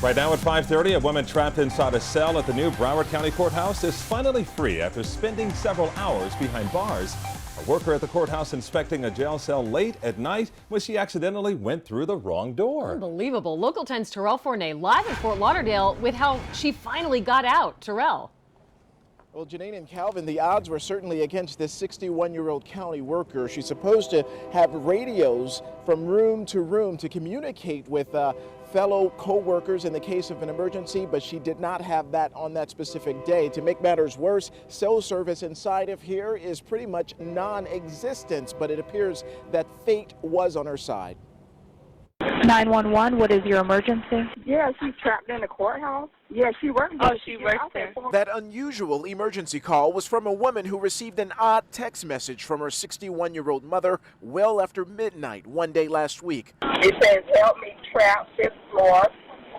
Right now at 5:30, a woman trapped inside a cell at the new Broward County courthouse is finally free after spending several hours behind bars. A worker at the courthouse inspecting a jail cell late at night when she accidentally went through the wrong door. Unbelievable. Local 10's Terrell Fournay live in Fort Lauderdale with how she finally got out. Terrell. Well, Janine and Calvin, the odds were certainly against this 61-year-old county worker. She's supposed to have radios from room to communicate with fellow co-workers in the case of an emergency, but she did not have that on that specific day. To make matters worse, cell service inside of here is pretty much non-existent, but it appears that fate was on her side. 911, what is your emergency? Yeah, she's trapped in the courthouse. Yeah, she works there. Oh, she works there. That unusual emergency call was from a woman who received an odd text message from her 61-year-old mother well after midnight one day last week. It says, help me trap 5th floor,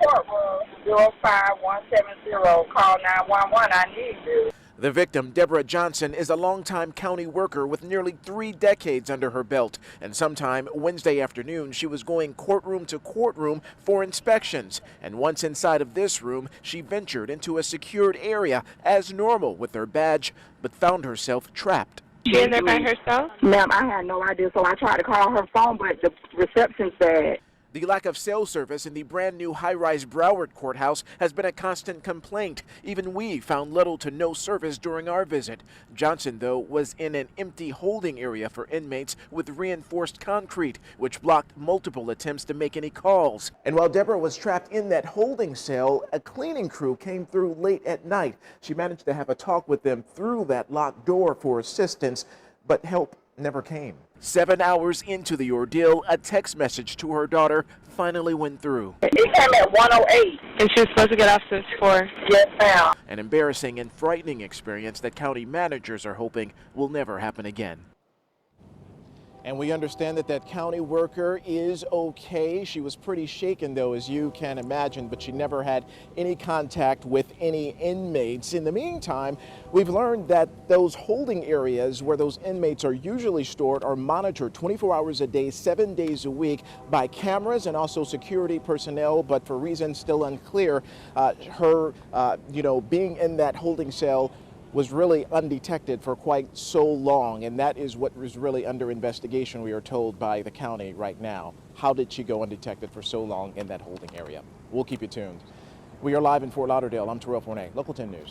courtroom 05170. Call 911, I need you. The victim, Deborah Johnson, is a longtime county worker with nearly 3 decades under her belt. And sometime Wednesday afternoon, she was going courtroom to courtroom for inspections. And once inside of this room, she ventured into a secured area as normal with her badge, but found herself trapped. She in there by herself? Ma'am, I had no idea, so I tried to call her phone, but the reception's bad. The lack of cell service in the brand new high-rise Broward courthouse has been a constant complaint. Even we found little to no service during our visit. Johnson, though, was in an empty holding area for inmates with reinforced concrete, which blocked multiple attempts to make any calls. And while Deborah was trapped in that holding cell, a cleaning crew came through late at night. She managed to have a talk with them through that locked door for assistance, but help never came. 7 hours into the ordeal, a text message to her daughter finally went through. It came at 1:08. And she was supposed to get off since 4. Yes, ma'am. An embarrassing and frightening experience that county managers are hoping will never happen again. And we understand that that county worker is okay. She was pretty shaken, though, as you can imagine, but she never had any contact with any inmates. In the meantime, we've learned that those holding areas where those inmates are usually stored are monitored 24 hours a day, 7 days a week by cameras and also security personnel. But for reasons still unclear, her being in that holding cell was really undetected for quite so long, and that is what is really under investigation, we are told, by the county right now. How did she go undetected for so long in that holding area? We'll keep you tuned. We are live in Fort Lauderdale. I'm Terrell Fournay, Local 10 News.